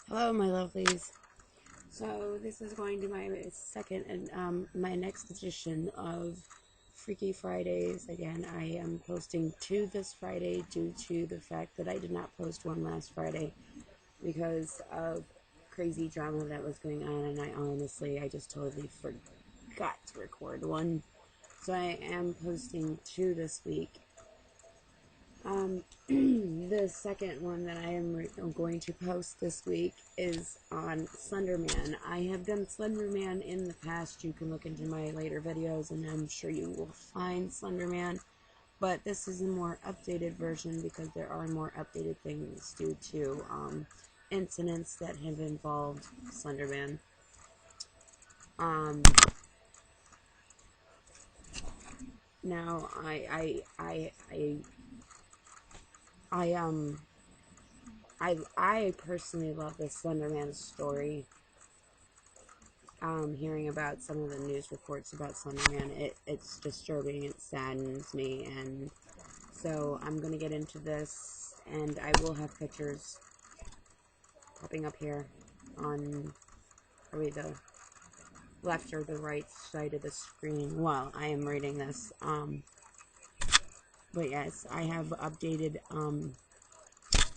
Hello, my lovelies. So this is going to my second and my next edition of Freaky Fridays. Again, I am posting two this Friday due to the fact that I did not post one last Friday because of crazy drama that was going on, and I just totally forgot to record one. So I am posting two this week. The second one that I am going to post this week is on Slenderman. I have done Slenderman in the past. You can look into my later videos and I'm sure you will find Slenderman. But this is a more updated version because there are more updated things due to incidents that have involved Slenderman. Now I personally love this Slenderman story. Hearing about some of the news reports about Slenderman, it's disturbing, it saddens me, and so I'm gonna get into this, and I will have pictures popping up here on probably the left or the right side of the screen while I am reading this. But yes, I have updated,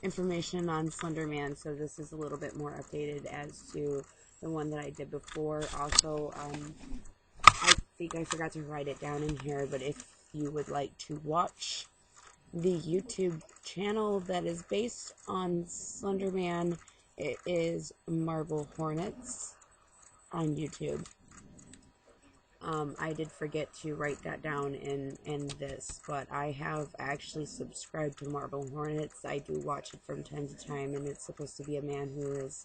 information on Slenderman, so this is a little bit more updated as to the one that I did before. Also, I think I forgot to write it down in here, but if you would like to watch the YouTube channel that is based on Slenderman, it is Marble Hornets on YouTube. I did forget to write that down in this, but I have actually subscribed to Marble Hornets. I do watch it from time to time, and it's supposed to be a man who was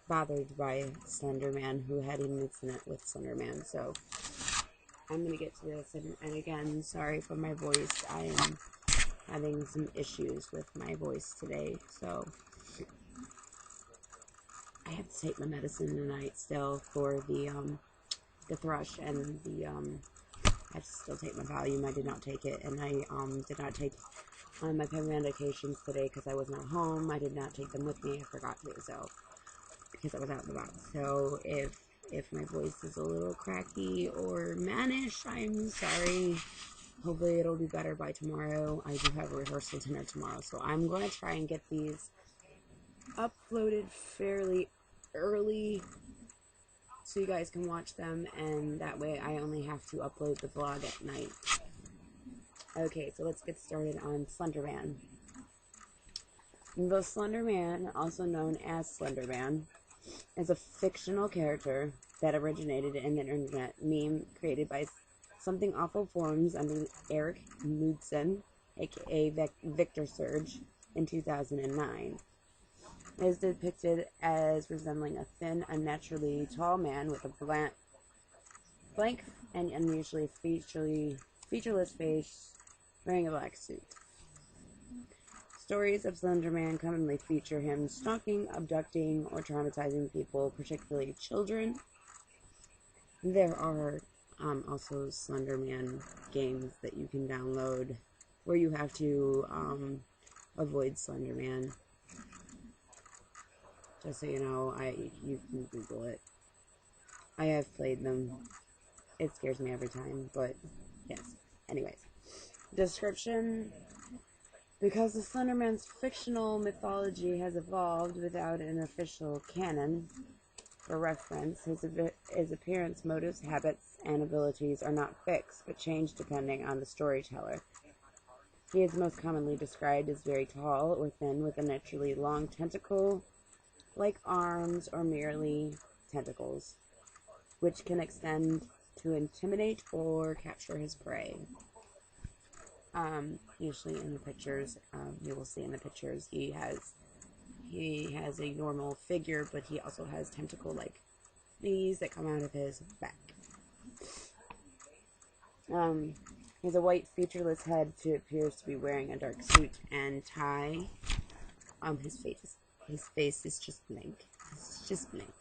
bothered by Slenderman, who had an incident with Slenderman. So I'm gonna get to this, and again, sorry for my voice. I am having some issues with my voice today, so I have to take my medicine tonight still for the thrush and the I have to still take my Valium. I did not take it, and I did not take my pain medications today because I was not home. I did not take them with me. I forgot to, so because I was out and about. So if my voice is a little cracky or mannish, I'm sorry. Hopefully it'll be better by tomorrow. I do have a rehearsal dinner tomorrow, so I'm going to try and get these uploaded fairly early so you guys can watch them, and that way I only have to upload the vlog at night. Okay, so let's get started on Slenderman. The Slenderman, also known as Slenderman, is a fictional character that originated in the internet meme created by Something Awful Forums under Eric Knudsen, aka Victor Surge, in 2009. It is depicted as resembling a thin, unnaturally tall man with a blank and unusually featureless face, wearing a black suit. Stories of Slenderman commonly feature him stalking, abducting, or traumatizing people, particularly children. There are also Slenderman games that you can download where you have to avoid Slenderman. Just so you know, you can Google it. I have played them. It scares me every time, but yes. Anyways. Description. Because the Slenderman's fictional mythology has evolved without an official canon, for reference, his appearance, motives, habits, and abilities are not fixed, but change depending on the storyteller. He is most commonly described as very tall or thin with unnaturally long tentacle-like arms or merely tentacles, which can extend to intimidate or capture his prey. Usually in the pictures, you will see in the pictures, he has a normal figure, but he also has tentacle-like thingies that come out of his back. He has a white, featureless head who appears to be wearing a dark suit and tie. His face is just blank. It's just blank.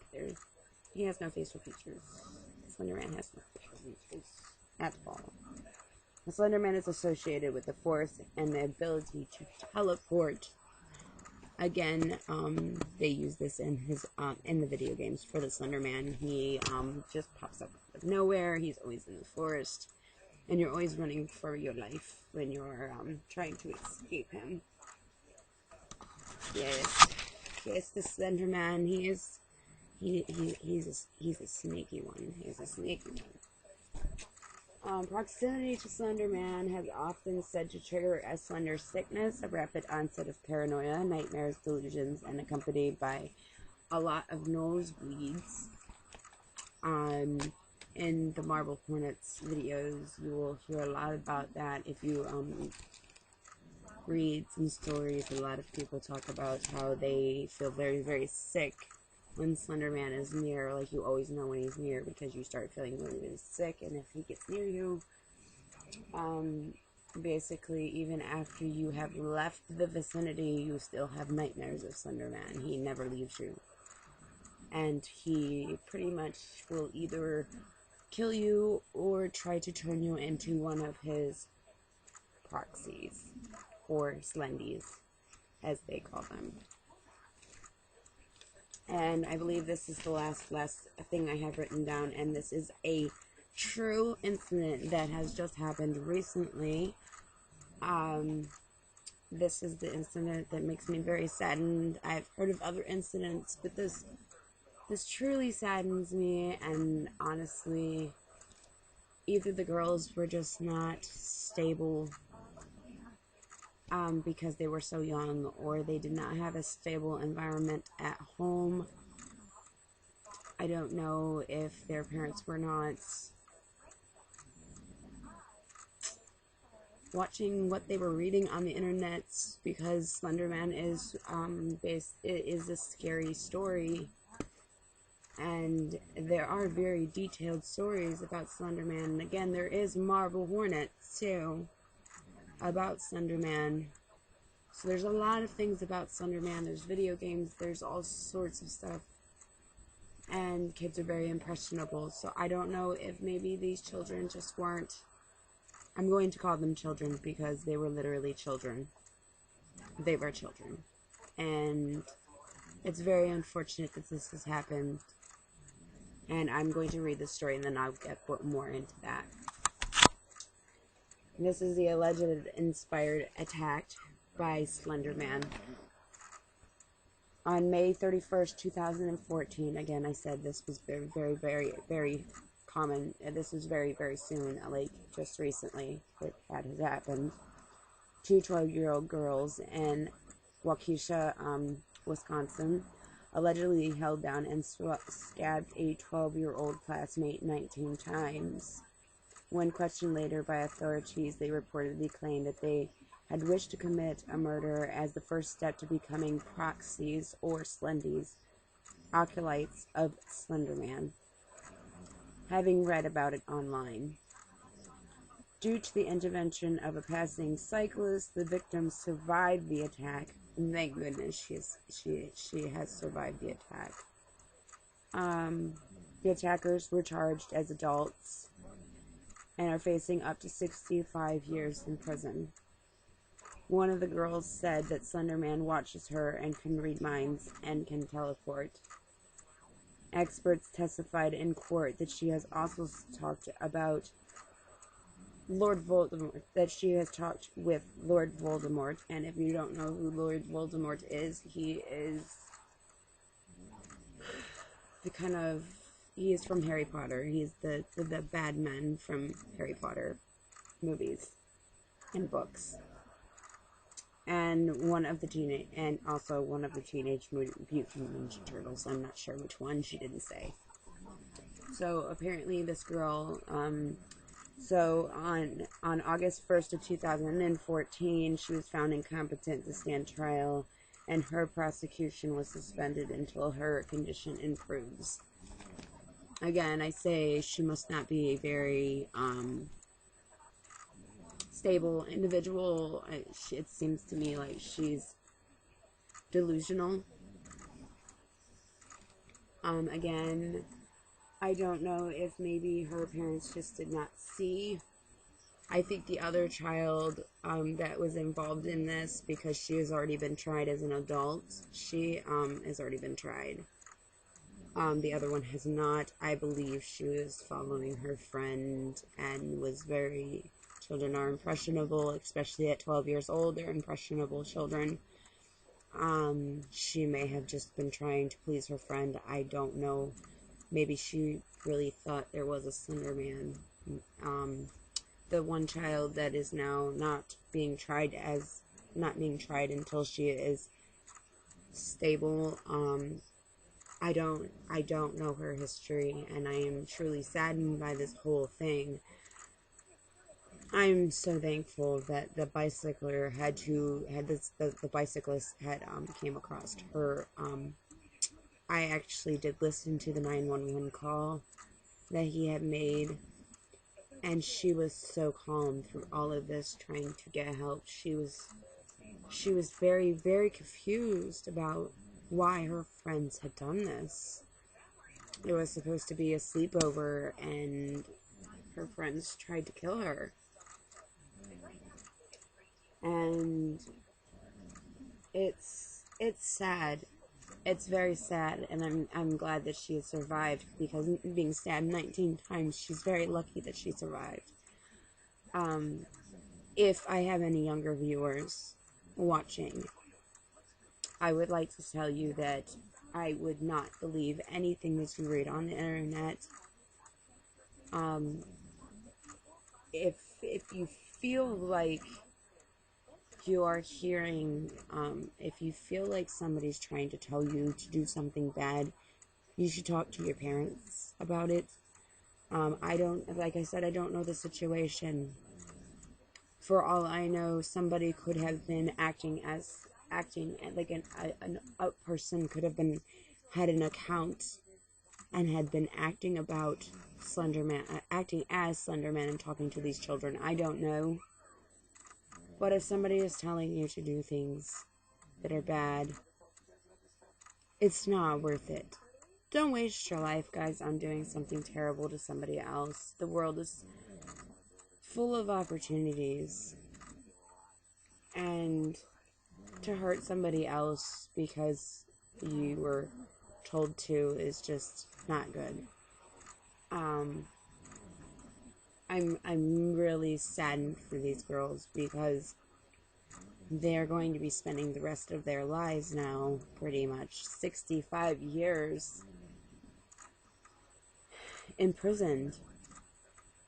He has no facial features. Slenderman has no facial features at all. The Slenderman is associated with the Force and the ability to teleport Again, they use this in his in the video games for the Slenderman. He just pops up out of nowhere. He's always in the forest, and you're always running for your life when you're trying to escape him. Yes, the Slenderman. He's a sneaky one. He's a sneaky one. Proximity to Slenderman has often said to trigger a slender sickness, a rapid onset of paranoia, nightmares, delusions, and accompanied by a lot of nosebleeds. In the Marble Hornets videos, you will hear a lot about that. If you read some stories, a lot of people talk about how they feel very, very sick when Slenderman is near. Like, you always know when he's near because you start feeling really, really sick, and if he gets near you, basically, even after you have left the vicinity, you still have nightmares of Slenderman. He never leaves you. And he pretty much will either kill you or try to turn you into one of his proxies, or Slendies, as they call them. And I believe this is the last thing I have written down, and this is a true incident that has just happened recently. This is the incident that makes me very saddened. I've heard of other incidents, but this truly saddens me, and honestly, either the girls were just not stable because they were so young, or they did not have a stable environment at home. I don't know if their parents were not watching what they were reading on the internet, because Slenderman is a scary story, and there are very detailed stories about Slenderman. And again, there is Marble Hornets too about Slenderman. So there's a lot of things about Slenderman. There's video games, there's all sorts of stuff, and kids are very impressionable. So I don't know if maybe these children just weren't, I'm going to call them children because they were literally children. They were children. And it's very unfortunate that this has happened. And I'm going to read the story and then I'll get more into that. This is the alleged inspired attack by Slenderman. On May 31st, 2014, again, I said this was very, very, very, very common. This was very, very soon, like just recently that has happened. Two 12-year-old girls in Waukesha, Wisconsin, allegedly held down and stabbed a 12-year-old classmate 19 times. When questioned later by authorities, they reportedly claimed that they had wished to commit a murder as the first step to becoming proxies or Slendies, acolytes of Slenderman, having read about it online. Due to the intervention of a passing cyclist, the victim survived the attack. Thank goodness she has survived the attack. The attackers were charged as adults and are facing up to 65 years in prison. One of the girls said that Slenderman watches her and can read minds and can teleport. Experts testified in court that she has also talked about Lord Voldemort, that she has talked with Lord Voldemort, and if you don't know who Lord Voldemort is, he is he is from Harry Potter. He's the bad man from Harry Potter movies and books. And also one of the Teenage Mutant Ninja Turtles. I'm not sure which one, she didn't say. So apparently this girl, so on August 1st of 2014, she was found incompetent to stand trial, and her prosecution was suspended until her condition improves. Again, I say she must not be a very stable individual. It seems to me like she's delusional. Again, I don't know if maybe her parents just did not see. I think the other child that was involved in this, because she has already been tried as an adult. She has already been tried. The other one has not. I believe she was following her friend and was very... Children are impressionable, especially at 12 years old. They're impressionable children. She may have just been trying to please her friend. I don't know. Maybe she really thought there was a Slenderman. The one child that is now not being tried until she is stable. I don't know her history, and I am truly saddened by this whole thing. I'm so thankful that the bicyclist had came across her. I actually did listen to the 911 call that he had made, and she was so calm through all of this, trying to get help. She was very, very confused about why her friends had done this. It was supposed to be a sleepover, and her friends tried to kill her. And it's sad. It's very sad, and I'm glad that she has survived, because being stabbed 19 times, she's very lucky that she survived. If I have any younger viewers watching, I would like to tell you that I would not believe anything that you read on the internet. If you feel like you are hearing, if you feel like somebody's trying to tell you to do something bad, you should talk to your parents about it. Like I said, I don't know the situation. For all I know, somebody could have been acting like a person could have had an account and had been acting as Slenderman and talking to these children. I don't know. But if somebody is telling you to do things that are bad, it's not worth it. Don't waste your life, guys, on doing something terrible to somebody else. The world is full of opportunities. And to hurt somebody else because you were told to is just not good. I'm really saddened for these girls, because they're going to be spending the rest of their lives now, pretty much 65 years imprisoned.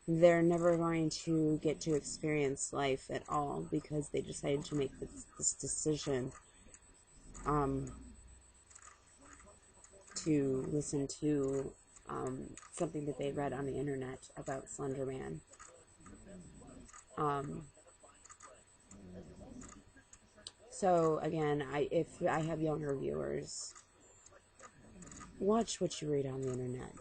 They're never going to get to experience life at all, because they decided to make this decision to listen to something that they read on the internet about Slenderman. So again, if I have younger viewers, watch what you read on the internet.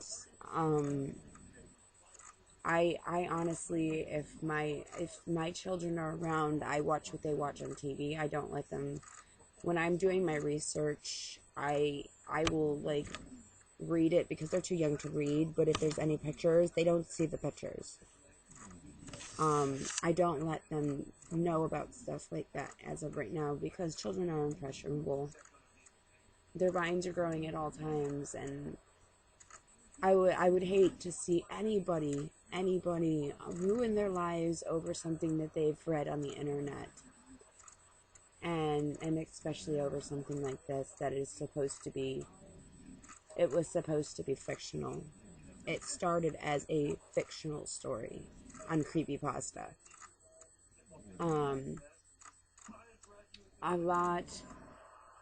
I honestly, if my children are around, I watch what they watch on TV. I don't let them. When I'm doing my research, I will like read it, because they're too young to read. But if there's any pictures, they don't see the pictures. I don't let them know about stuff like that as of right now, because children are impressionable. Their minds are growing at all times, and I would hate to see anybody ruin their lives over something that they've read on the internet, and especially over something like this that is supposed to be. It was supposed to be fictional. It started as a fictional story on Creepypasta. A lot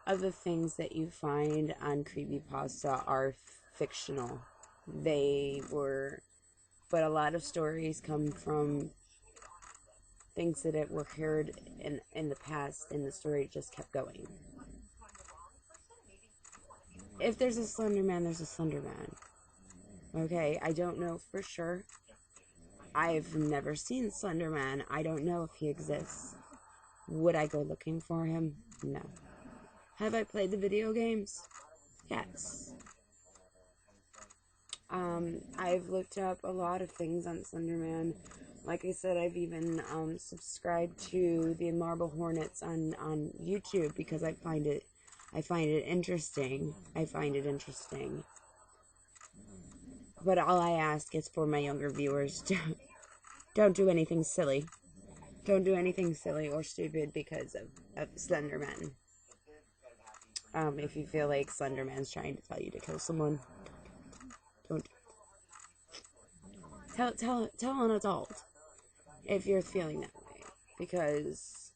of the things that you find on Creepypasta are fictional. But a lot of stories come from things that were heard in the past, and the story just kept going. If there's a Slenderman, there's a Slenderman. Okay, I don't know for sure. I've never seen Slenderman. I don't know if he exists. Would I go looking for him? No. Have I played the video games? Yes. I've looked up a lot of things on Slenderman. Like I said, I've even subscribed to the Marble Hornets on YouTube because I find it interesting. I find it interesting. But all I ask is for my younger viewers to don't do anything silly. Don't do anything silly or stupid because of Slenderman. If you feel like Slenderman's trying to tell you to kill someone, don't. Tell an adult if you're feeling that way, because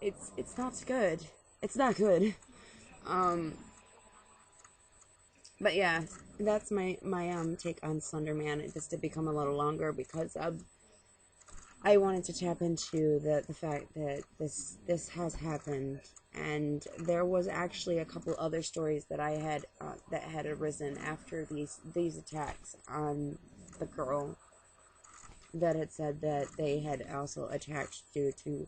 it's not good. It's not good. But yeah, that's my take on Slenderman. This did become a little longer because I wanted to tap into the fact that this has happened, and there was actually a couple other stories that I had that had arisen after these attacks on the girl that had said that they had also attacked due to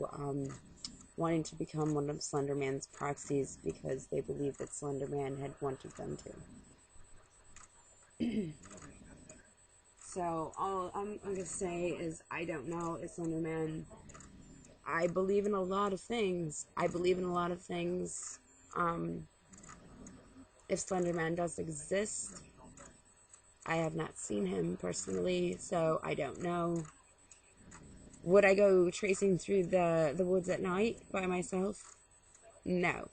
wanting to become one of Slenderman's proxies because they believed that Slenderman had wanted them to. So all I'm going to say is I don't know if Slenderman. I believe in a lot of things. If Slenderman does exist, I have not seen him personally, so I don't know. Would I go tracing through the woods at night by myself? No.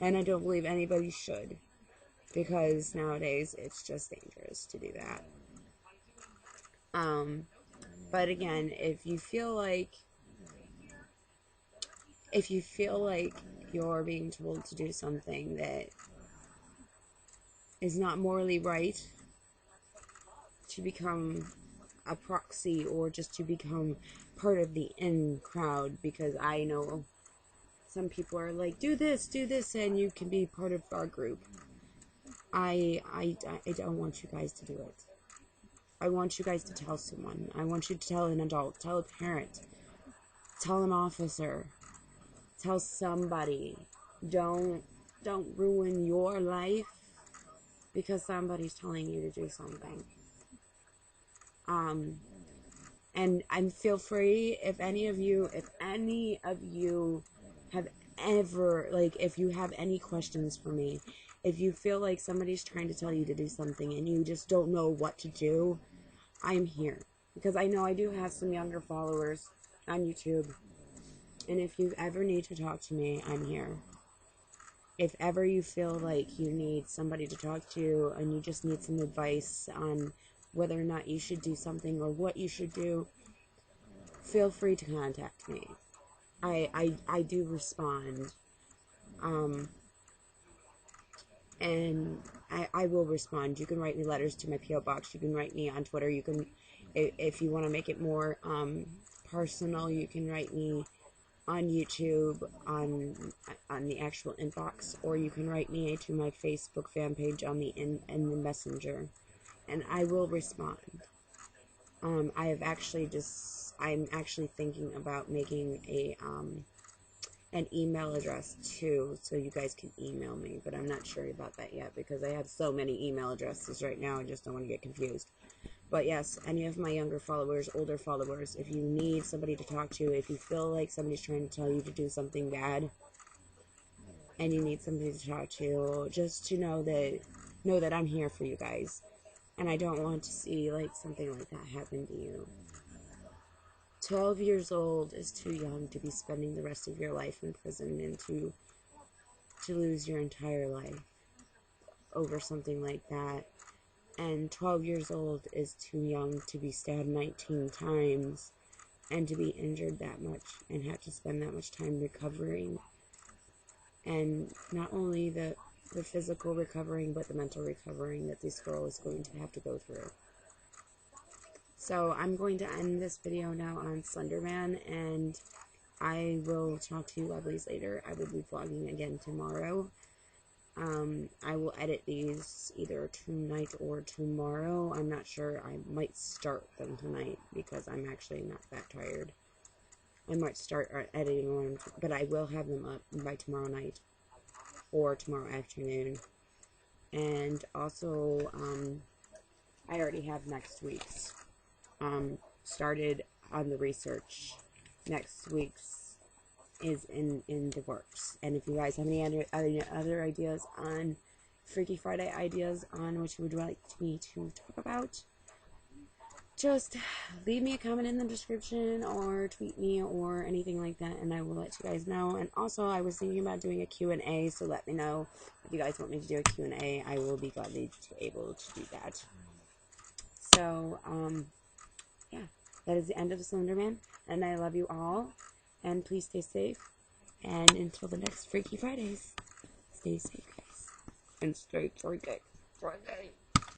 And I don't believe anybody should, because nowadays it's just dangerous to do that. But again, if you feel like you're being told to do something that is not morally right, to become a proxy or just to become part of the in crowd, because I know some people are like, do this, and you can be part of our group. I don't want you guys to do it. I want you guys to tell someone. I want you to tell an adult, tell a parent, tell an officer, tell somebody. Don't ruin your life because somebody's telling you to do something. And feel free, if any of you have ever, like, if you have any questions for me, if you feel like somebody's trying to tell you to do something and you just don't know what to do, I'm here. Because I know I do have some younger followers on YouTube. And if you ever need to talk to me, I'm here. If ever you feel like you need somebody to talk to and you just need some advice on whether or not you should do something or what you should do, feel free to contact me. I do respond. And I will respond. You can write me letters to my P.O. box. You can write me on Twitter. You can, if you want to make it more personal, you can write me on YouTube on the actual inbox, or you can write me to my Facebook fan page on the in the messenger, and I will respond. I'm actually thinking about making an email address too, so you guys can email me, but I'm not sure about that yet because I have so many email addresses right now. I just don't want to get confused. But yes, any of my younger followers, older followers, if you need somebody to talk to, if you feel like somebody's trying to tell you to do something bad and you need somebody to talk to, just to know that I'm here for you guys. And I don't want to see like something like that happen to you. 12 years old is too young to be spending the rest of your life in prison and to lose your entire life over something like that. And 12 years old is too young to be stabbed 19 times and to be injured that much and have to spend that much time recovering. And not only the physical recovering, but the mental recovering that this girl is going to have to go through. So I'm going to end this video now on Slenderman, and I will talk to you lovelies later. I will be vlogging again tomorrow. I will edit these either tonight or tomorrow. I'm not sure. I might start them tonight because I'm actually not that tired. I might start editing one, but I will have them up by tomorrow night or tomorrow afternoon. And also, I already have next week's. started on the research. Next week's is in the works. And if you guys have any other ideas on Freaky Friday ideas on which you would like me to talk about, just leave me a comment in the description or tweet me or anything like that, and I will let you guys know. And also, I was thinking about doing a Q&A, so let me know if you guys want me to do a Q&A. I will be gladly able to do that. So, yeah, that is the end of the Slenderman, and I love you all, and please stay safe, and until the next Freaky Fridays, stay safe, guys, and stay freaky.